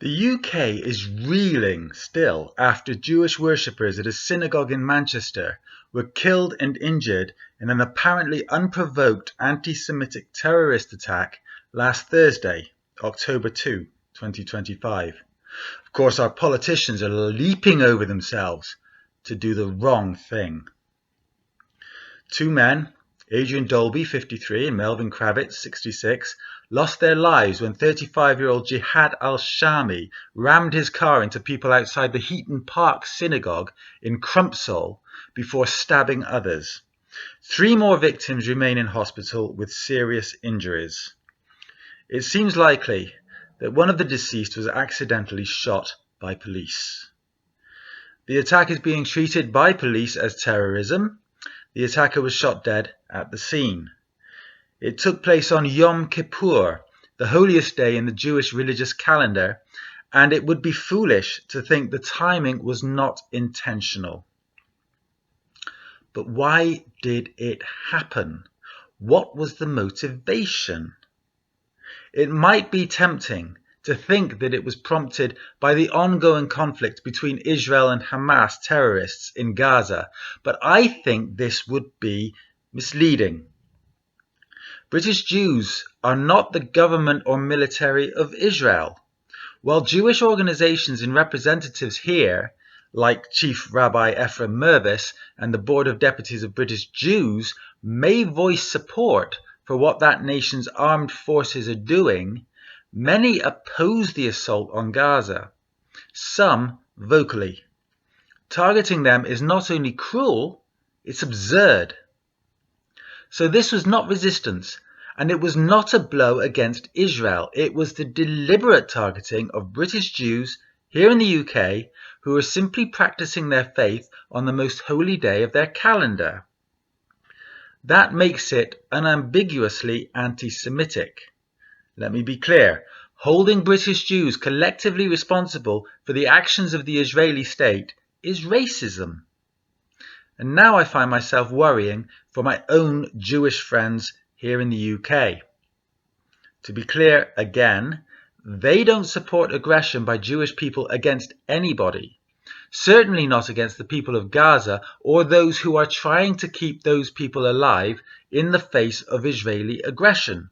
The UK is reeling still after Jewish worshippers at a synagogue in Manchester were killed and injured in an apparently unprovoked anti-Semitic terrorist attack last Thursday, October 2, 2025. Of course, our politicians are leaping over themselves to do the wrong thing. Two men, Adrian Dolby, 53, and Melvin Kravitz, 66, lost their lives when 35-year-old Jihad al-Shami rammed his car into people outside the Heaton Park synagogue in Crumpsall before stabbing others. 3 more victims remain in hospital with serious injuries. It seems likely that one of the deceased was accidentally shot by police. The attack is being treated by police as terrorism. The attacker was shot dead at the scene. It took place on Yom Kippur, the holiest day in the Jewish religious calendar, and it would be foolish to think the timing was not intentional. But why did it happen? What was the motivation? It might be tempting to think that it was prompted by the ongoing conflict between Israel and Hamas terrorists in Gaza, but I think this would be misleading. British Jews are not the government or military of Israel. While Jewish organizations and representatives here, like Chief Rabbi Ephraim Mervis and the Board of Deputies of British Jews, may voice support for what that nation's armed forces are doing, many oppose the assault on Gaza, some vocally. Targeting them is not only cruel, it's absurd. So this was not resistance, and it was not a blow against Israel. It was the deliberate targeting of British Jews here in the UK who are simply practicing their faith on the most holy day of their calendar. That makes it unambiguously anti-Semitic. Let me be clear, holding British Jews collectively responsible for the actions of the Israeli state is racism. And now I find myself worrying for my own Jewish friends here in the UK. To be clear again, they don't support aggression by Jewish people against anybody, certainly not against the people of Gaza or those who are trying to keep those people alive in the face of Israeli aggression.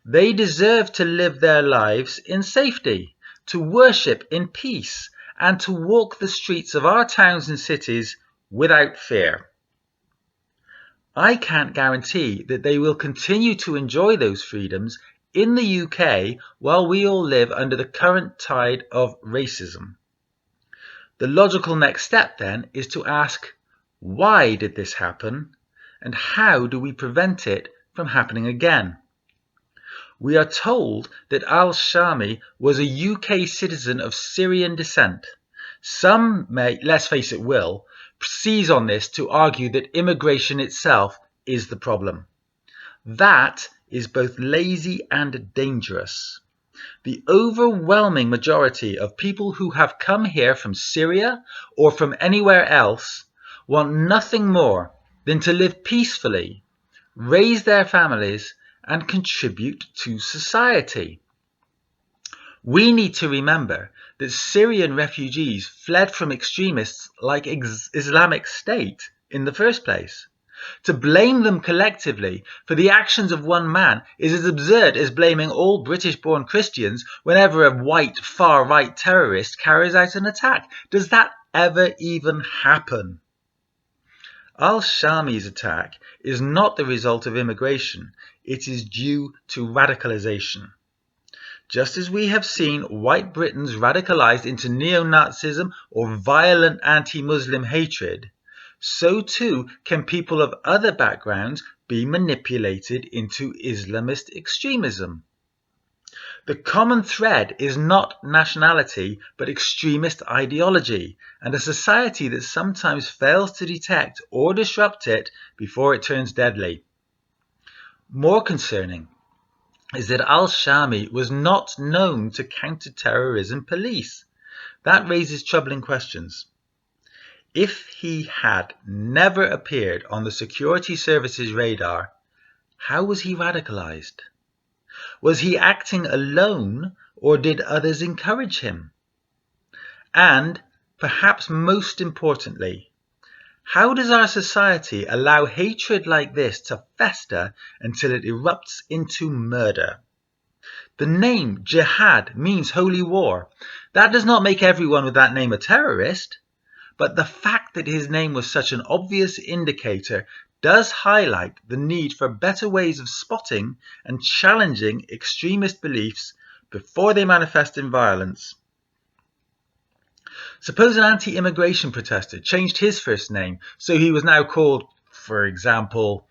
They deserve to live their lives in safety, to worship in peace, and to walk the streets of our towns and cities without fear. I can't guarantee that they will continue to enjoy those freedoms in the UK while we all live under the current tide of racism. The logical next step then is to ask, why did this happen, and how do we prevent it from happening again? We are told that al-Shami was a UK citizen of Syrian descent. Some may, let's face it, will seize on this to argue that immigration itself is the problem. That is both lazy and dangerous. The overwhelming majority of people who have come here from Syria or from anywhere else want nothing more than to live peacefully, raise their families, and contribute to society. We need to remember that Syrian refugees fled from extremists like Islamic State in the first place. To blame them collectively for the actions of one man is as absurd as blaming all British-born Christians whenever a white far-right terrorist carries out an attack. Does that ever even happen? Al-Shami's attack is not the result of immigration. It is due to radicalisation. Just as we have seen white Britons radicalised into neo-Nazism or violent anti-Muslim hatred, so too can people of other backgrounds be manipulated into Islamist extremism. The common thread is not nationality, but extremist ideology, and a society that sometimes fails to detect or disrupt it before it turns deadly. More concerning is that al-Shami was not known to counter-terrorism police. That raises troubling questions. If he had never appeared on the security services radar, how was he radicalized? Was he acting alone, or did others encourage him? And, perhaps most importantly, how does our society allow hatred like this to fester until it erupts into murder? The name jihad means holy war. That does not make everyone with that name a terrorist, but the fact that his name was such an obvious indicator does highlight the need for better ways of spotting and challenging extremist beliefs before they manifest in violence. Suppose an anti-immigration protester changed his first name so he was now called, for example,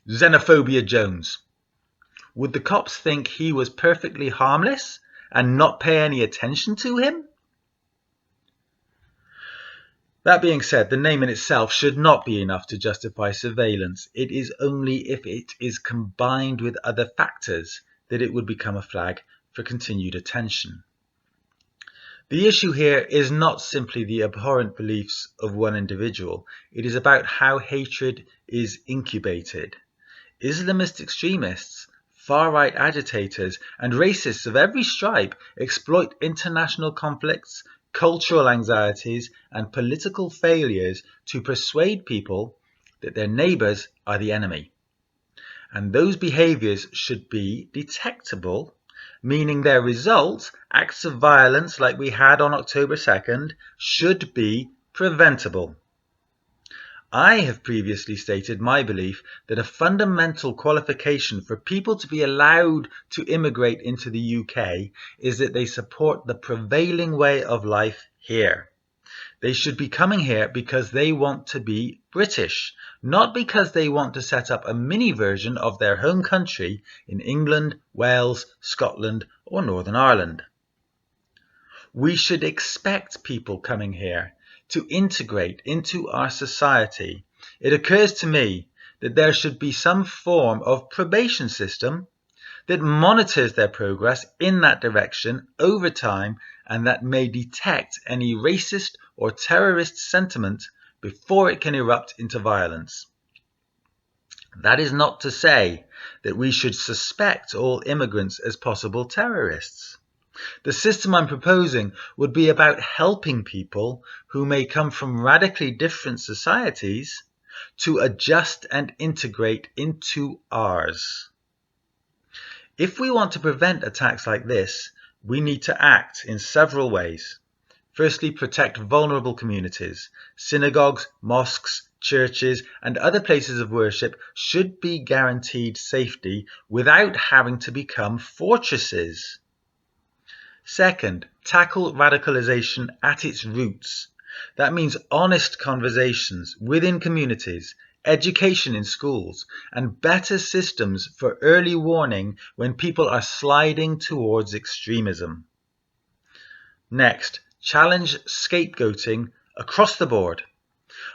Xenophobia Jones. Would the cops think he was perfectly harmless and not pay any attention to him? That being said, the name in itself should not be enough to justify surveillance. It is only if it is combined with other factors that it would become a flag for continued attention. The issue here is not simply the abhorrent beliefs of one individual. It is about how hatred is incubated. Islamist extremists, far-right agitators, and racists of every stripe exploit international conflicts, cultural anxieties, and political failures to persuade people that their neighbours are the enemy. And those behaviours should be detectable, meaning their result, acts of violence like we had on October 2nd, should be preventable. I have previously stated my belief that a fundamental qualification for people to be allowed to immigrate into the UK is that they support the prevailing way of life here. They should be coming here because they want to be British, not because they want to set up a mini version of their home country in England, Wales, Scotland, or Northern Ireland. We should expect people coming here to integrate into our society. It occurs to me that there should be some form of probation system that monitors their progress in that direction over time and that may detect any racist or terrorist sentiment before it can erupt into violence. That is not to say that we should suspect all immigrants as possible terrorists. The system I'm proposing would be about helping people who may come from radically different societies to adjust and integrate into ours. If we want to prevent attacks like this, we need to act in several ways. Firstly, protect vulnerable communities. Synagogues, mosques, churches, and other places of worship should be guaranteed safety without having to become fortresses. Second, tackle radicalisation at its roots. That means honest conversations within communities, education in schools, and better systems for early warning when people are sliding towards extremism. Next, challenge scapegoating across the board.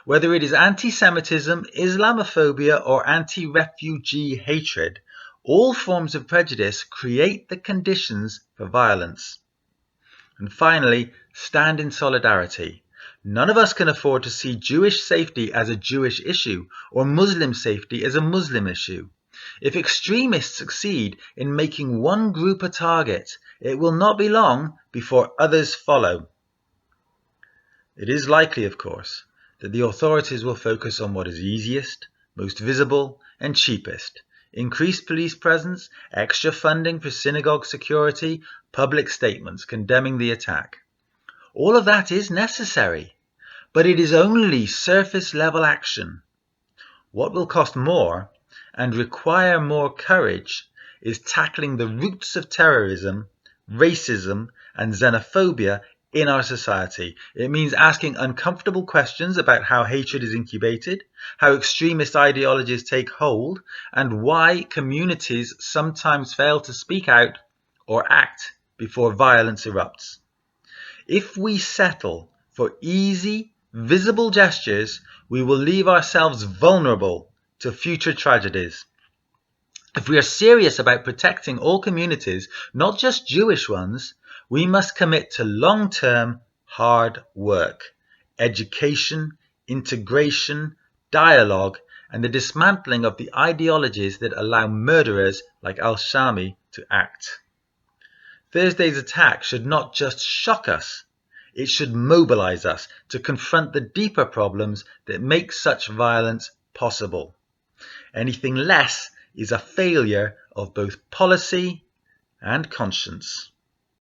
Whether it is anti-Semitism, Islamophobia, or anti-refugee hatred, all forms of prejudice create the conditions for violence. And finally, stand in solidarity. None of us can afford to see Jewish safety as a Jewish issue or Muslim safety as a Muslim issue. If extremists succeed in making one group a target, it will not be long before others follow. It is likely, of course, that the authorities will focus on what is easiest, most visible, and cheapest. Increased police presence, extra funding for synagogue security, public statements condemning the attack. All of that is necessary, but it is only surface-level action. What will cost more and require more courage is tackling the roots of terrorism, racism, and xenophobia in our society. It means asking uncomfortable questions about how hatred is incubated, how extremist ideologies take hold, and why communities sometimes fail to speak out or act before violence erupts. If we settle for easy, visible gestures, we will leave ourselves vulnerable to future tragedies. If we are serious about protecting all communities, not just Jewish ones, we must commit to long-term, hard work, education, integration, dialogue, and the dismantling of the ideologies that allow murderers like al-Shami to act. Thursday's attack should not just shock us, it should mobilize us to confront the deeper problems that make such violence possible. Anything less is a failure of both policy and conscience.